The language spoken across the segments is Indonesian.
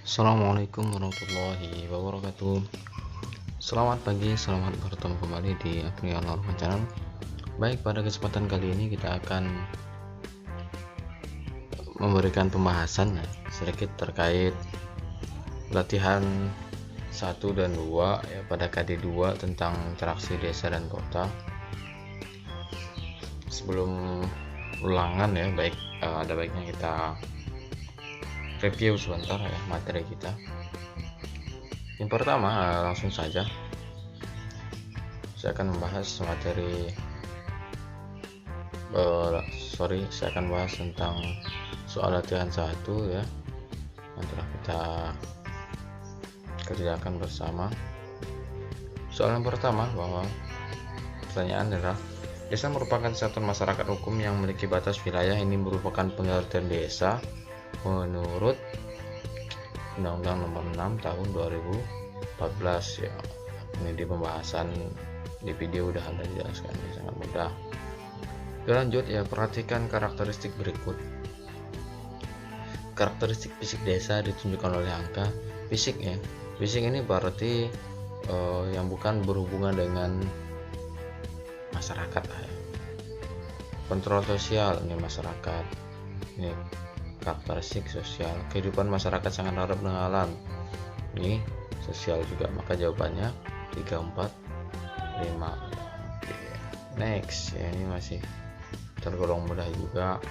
Assalamualaikum warahmatullahi wabarakatuh. Selamat pagi, selamat bertemu kembali di April Norman Channel. Baik, pada kesempatan kali ini kita akan memberikan pembahasan sedikit terkait latihan 1 dan 2 ya, pada KD2 tentang interaksi desa dan kota. Sebelum ulangan ya, ada baiknya kita review sebentar ya materi kita. Yang pertama, langsung saja saya akan membahas materi saya akan bahas tentang soal latihan 1 ya, yang telah kita kerjakan bersama. Soal yang pertama, bahwa pertanyaan adalah, desa merupakan satuan masyarakat hukum yang memiliki batas wilayah. Ini merupakan pengertian desa menurut Undang-Undang Nomor 6 Tahun 2014 ya. Ini di pembahasan di video udah ada dijelaskan, sangat mudah. Lanjut ya, perhatikan karakteristik berikut. Karakteristik fisik desa ditunjukkan oleh angka fisik ya. Fisik ini berarti yang bukan berhubungan dengan masyarakat ya. Kontrol sosial ini masyarakat. Ini karakteristik sosial. Kehidupan masyarakat sangat harap dengan alam. Ini sosial juga, maka jawabannya 3, 4, 5. Next ya, ini masih tergolong mudah juga.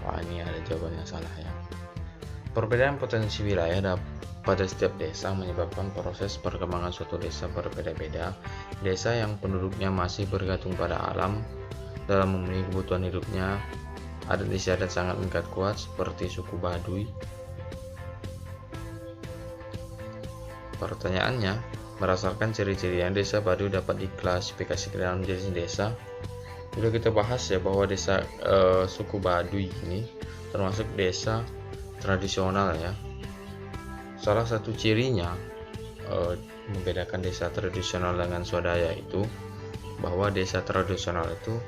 Wah, ini ada jawaban yang salah ya. Perbedaan potensi wilayah pada setiap desa menyebabkan proses perkembangan suatu desa berbeda-beda. Desa yang penduduknya masih bergantung pada alam dalam memenuhi kebutuhan hidupnya, adat istiadat sangat mengikat kuat seperti suku Baduy. Pertanyaannya, berdasarkan ciri-cirinya desa Baduy dapat diklasifikasikan dalam jenis desa. Sudah kita bahas ya bahwa desa suku Baduy ini termasuk desa tradisional ya. Salah satu cirinya membedakan desa tradisional dengan swadaya itu bahwa desa tradisional itu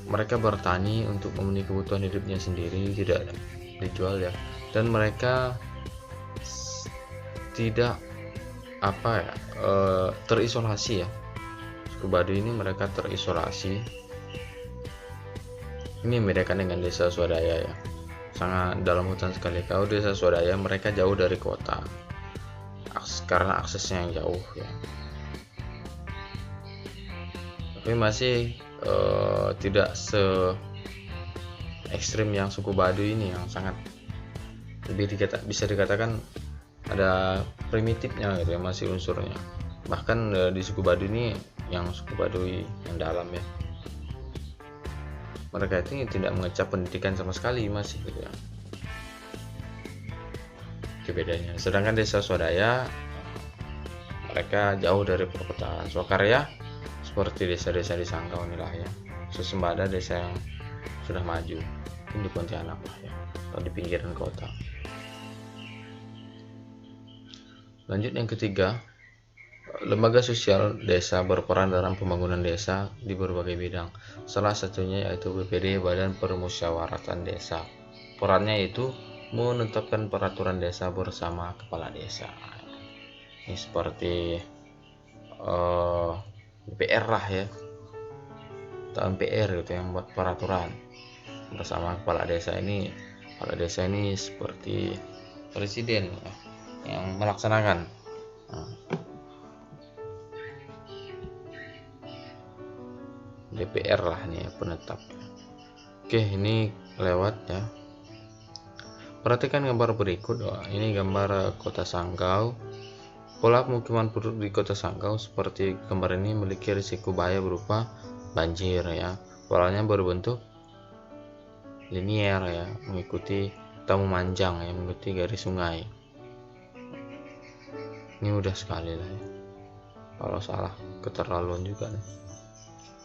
mereka bertani untuk memenuhi kebutuhan hidupnya sendiri, tidak dijual ya, dan mereka tidak terisolasi ya. Suku Baduy ini mereka terisolasi. Ini membedakan dengan desa swadaya ya, sangat dalam hutan sekali. Kalau desa swadaya mereka jauh dari kota karena aksesnya yang jauh ya, tapi masih tidak se ekstrim yang suku Baduy ini, yang sangat bisa dikatakan ada primitifnya gitu ya, masih unsurnya. Bahkan di suku Baduy ini, yang suku Baduy yang dalam ya, mereka itu tidak mengecap pendidikan sama sekali, masih gitu ya. Itu bedanya. Sedangkan desa swadaya mereka jauh dari perkotaan. Swakarya seperti desa-desa di Sanggau inilah ya. Swasembada desa yang sudah maju, mungkin di Pontianak lah ya, atau di pinggiran kota. Lanjut yang ketiga, lembaga sosial desa berperan dalam pembangunan desa di berbagai bidang. Salah satunya yaitu BPD, Badan Permusyawaratan Desa. Perannya yaitu menetapkan peraturan desa bersama kepala desa. Ini seperti DPR lah ya, atau MPR gitu yang buat peraturan bersama kepala desa ini. Kepala desa ini seperti presiden ya, yang melaksanakan. DPR lah nih ya, penetap. Oke, ini lewat ya. Perhatikan gambar berikut. Ini gambar kota Sanggau. Pola pemukiman penduduk di kota Sanggau seperti gambar ini memiliki risiko bahaya berupa banjir ya. Polanya berbentuk linier ya, mengikuti atau memanjang ya, mengikuti garis sungai. Ini mudah sekali lah ya. Kalau salah keterlaluan juga nih.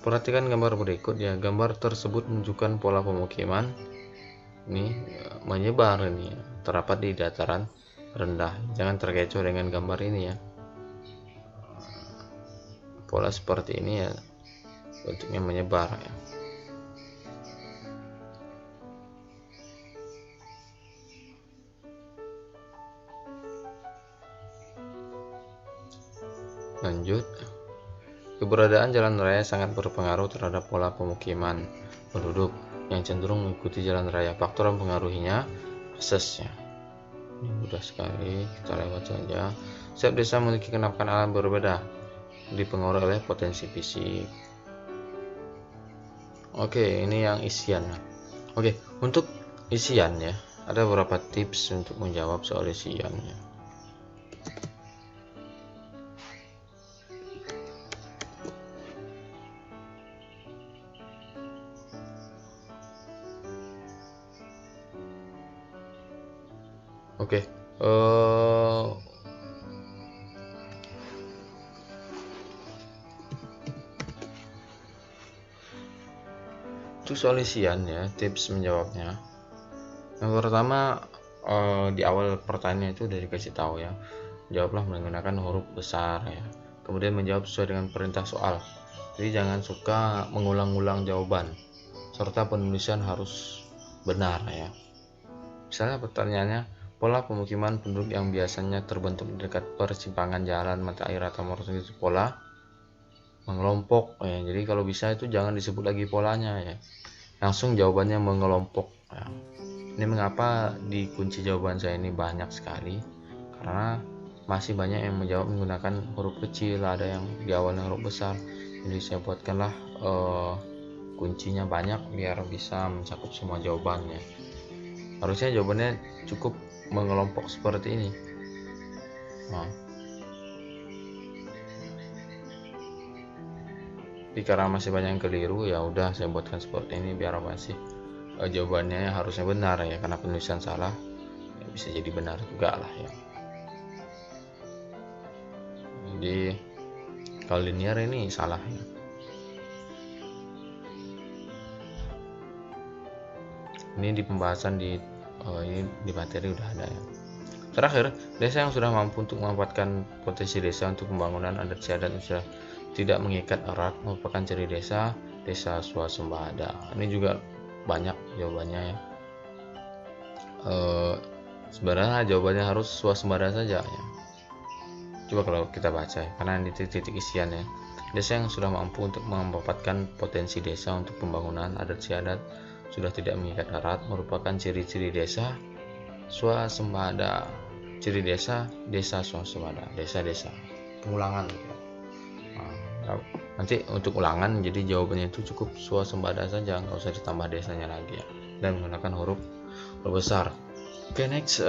Perhatikan gambar berikut ya. Gambar tersebut menunjukkan pola pemukiman ini menyebar ini ya, terdapat di dataran rendah. Jangan terkecoh dengan gambar ini ya. Pola seperti ini ya, bentuknya menyebar ya. Lanjut, keberadaan jalan raya sangat berpengaruh terhadap pola pemukiman penduduk yang cenderung mengikuti jalan raya. Faktor yang mempengaruhinya, aksesnya. Ini mudah sekali, kita lewat saja. Setiap desa memiliki kenampakan alam berbeda, dipengaruhi oleh potensi fisik. Oke, ini yang isian. Oke, untuk isian ya, ada beberapa tips untuk menjawab soal isiannya. Oke, untuk soal isian ya, tips menjawabnya. Yang pertama, di awal pertanyaan itu udah dikasih tahu ya, jawablah menggunakan huruf besar ya. Kemudian menjawab sesuai dengan perintah soal. Jadi jangan suka mengulang-ulang jawaban, serta penulisan harus benar ya. Misalnya pertanyaannya, pola pemukiman penduduk yang biasanya terbentuk di dekat persimpangan jalan, mata air atau motor itu pola mengelompok ya. Jadi kalau bisa itu jangan disebut lagi polanya ya, langsung jawabannya mengelompok ya. Ini mengapa di kunci jawaban saya ini banyak sekali, karena masih banyak yang menjawab menggunakan huruf kecil, ada yang di awalnya huruf besar. Jadi saya buatkanlah kuncinya banyak biar bisa mencakup semua jawabannya. Harusnya jawabannya cukup mengelompok seperti ini. Nah, jadi karena masih banyak yang keliru, ya udah saya buatkan seperti ini biar apa sih, jawabannya harusnya benar ya, karena penulisan salah ya bisa jadi benar juga lah ya. Jadi kalau linear ini salah ya. Ini di pembahasan ini di materi udah ada ya. Terakhir, desa yang sudah mampu untuk memanfaatkan potensi desa untuk pembangunan adat istiadat sudah tidak mengikat erat merupakan ciri desa swasembada. Ini juga banyak jawabannya ya. Sebenarnya jawabannya harus swasembada saja ya. Coba kalau kita baca ya, karena ini titik-titik isian ya. Desa yang sudah mampu untuk memanfaatkan potensi desa untuk pembangunan adat istiadat sudah tidak mengikat erat merupakan ciri-ciri desa swasembada. Ciri desa swasembada, desa pengulangan gitu. Nah, nanti untuk ulangan jadi jawabannya itu cukup swasembada saja, nggak usah ditambah desanya lagi ya, dan menggunakan huruf besar. Oke, next,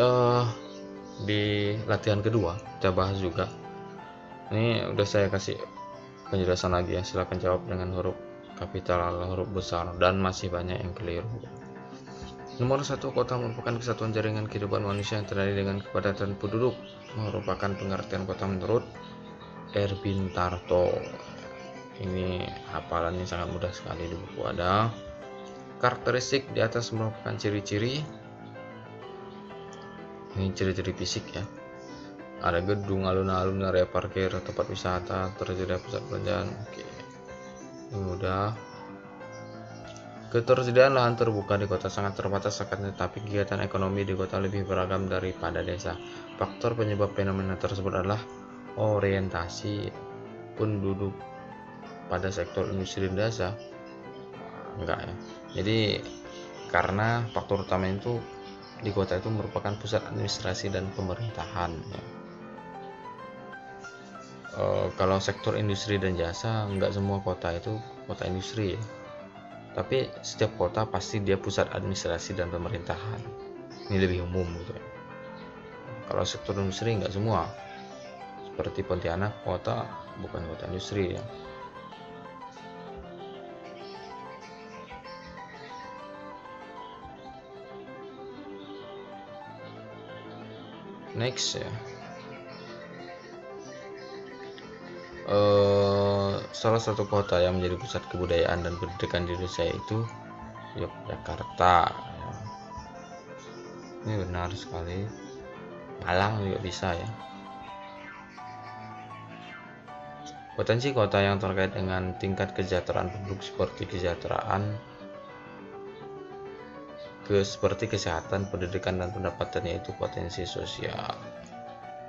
di latihan kedua kita bahas juga, ini udah saya kasih penjelasan lagi ya, silahkan jawab dengan huruf kapital, huruf besar, dan masih banyak yang keliru. Nomor 1, kota merupakan kesatuan jaringan kehidupan manusia yang terdiri dengan kepadatan penduduk. Merupakan pengertian kota menurut Erwin Tarto. Ini hafalannya sangat mudah sekali, di buku ada. Karakteristik di atas merupakan ciri-ciri. Ini ciri-ciri fisik ya. Ada gedung, alun-alun, area parkir, tempat wisata, tersedia pusat perbelanjaan. Oke, ini mudah. Ketersediaan lahan terbuka di kota sangat terbatas, tetapi kegiatan ekonomi di kota lebih beragam daripada desa. Faktor penyebab fenomena tersebut adalah orientasi penduduk pada sektor industri dan desa. Enggak ya. Jadi karena faktor utama itu di kota itu merupakan pusat administrasi dan pemerintahan ya. Kalau sektor industri dan jasa, enggak semua kota itu kota industri ya. Tapi setiap kota pasti dia pusat administrasi dan pemerintahan. Ini lebih umum gitu ya. Kalau sektor industri nggak semua. Seperti Pontianak, kota bukan kota industri ya. Next ya. Salah satu kota yang menjadi pusat kebudayaan dan pendidikan di Indonesia itu Yogyakarta ya. Ini benar sekali. Malang juga bisa ya. Potensi kota yang terkait dengan tingkat kesejahteraan penduduk seperti seperti kesehatan, pendidikan, dan pendapatan, yaitu potensi sosial.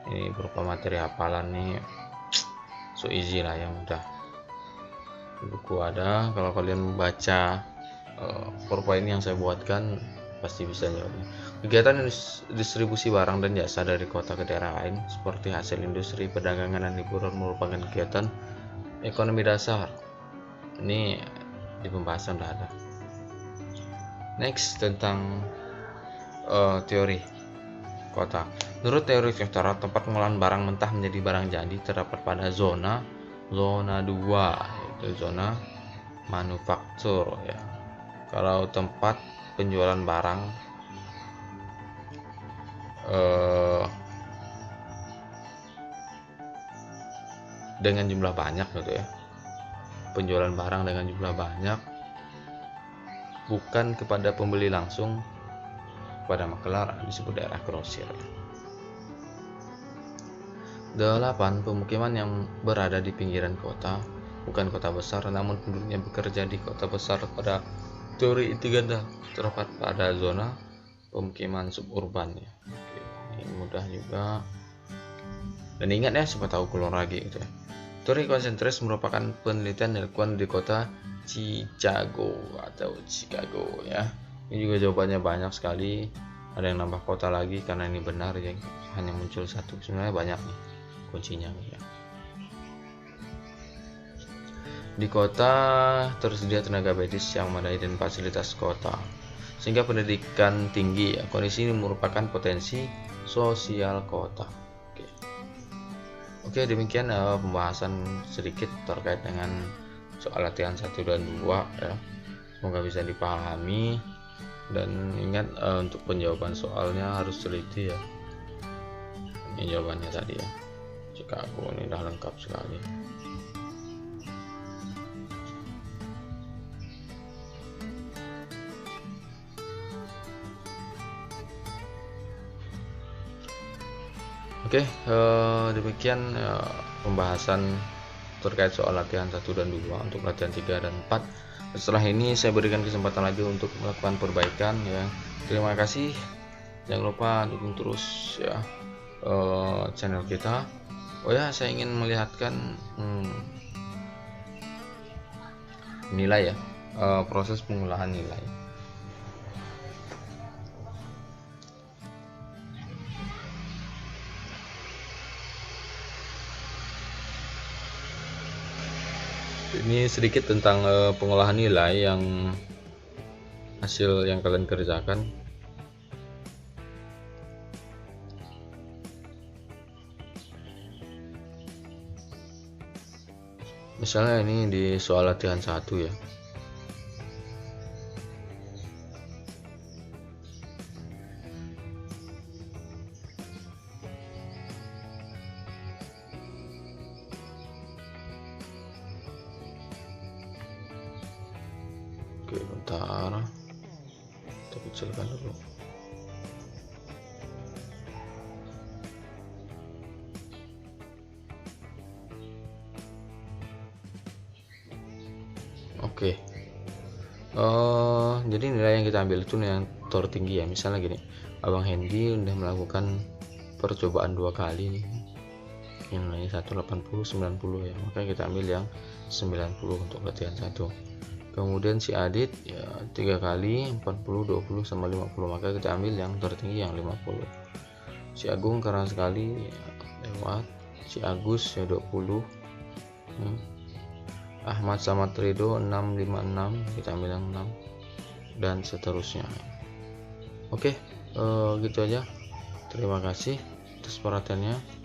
Ini berupa materi hafalan nih, so easy lah, yang mudah. Di buku ada, kalau kalian baca PowerPoint yang saya buatkan pasti bisa jawabnya. Kegiatan distribusi barang dan jasa dari kota ke daerah lain seperti hasil industri, perdagangan, dan hiburan merupakan kegiatan ekonomi dasar. Ini di pembahasan udah ada. Next, tentang teori kota. Menurut teori vektoral, tempat pengolahan barang mentah menjadi barang jadi terdapat pada zona 2, yaitu zona manufaktur ya. Kalau tempat penjualan barang dengan jumlah banyak gitu ya, penjualan barang dengan jumlah banyak, bukan kepada pembeli langsung, pada makelar, disebut daerah grosir. 8. Pemukiman yang berada di pinggiran kota, bukan kota besar, namun penduduknya bekerja di kota besar. Pada teori inti ganda terdapat pada zona pemukiman suburban ya. Oke, ini mudah juga. Dan ingat ya, siapa tahu keluar lagi gitu ya. Teori konsentris merupakan penelitian yang dilakukan di kota Chicago ya. Ini juga jawabannya banyak sekali, ada yang nambah kota lagi karena ini benar ya, hanya muncul satu, sebenarnya banyak nih kuncinya ya. Di kota tersedia tenaga medis yang memadai dan fasilitas kota, sehingga pendidikan tinggi ya. Kondisi ini merupakan potensi sosial kota. Oke, demikian pembahasan sedikit terkait dengan soal latihan 1 dan 2 ya. Semoga bisa dipahami, dan ingat untuk penjawaban soalnya harus teliti ya. Ini jawabannya tadi ya. Chicago ini udah lengkap sekali. Oke, demikian pembahasan terkait soal latihan 1 dan 2. Untuk latihan 3 dan 4, setelah ini saya berikan kesempatan lagi untuk melakukan perbaikan ya. Terima kasih, jangan lupa dukung terus ya channel kita. Oh ya, saya ingin melihatkan nilai ya, proses pengolahan nilai. Ini sedikit tentang pengolahan nilai yang hasil yang kalian kerjakan. Misalnya ini di soal latihan 1 ya. Oke, bentar, kita kecilkan dulu. Oke, jadi nilai yang kita ambil itu nilai yang tertinggi ya. Misalnya gini, Abang Hendy udah melakukan percobaan 2 kali nih, yang nilainya 180, 90 ya, maka kita ambil yang 90 untuk latihan 1. Kemudian si Adit ya 3 kali, 40, 20 sama 50, maka kita ambil yang tertinggi yang 50. Si Agung karena sekali ya, lewat. Si Agus ya 20. Ahmad sama Trido 6, 5, 6, kita ambil yang 6, dan seterusnya. Oke, gitu aja. Terima kasih atas perhatiannya.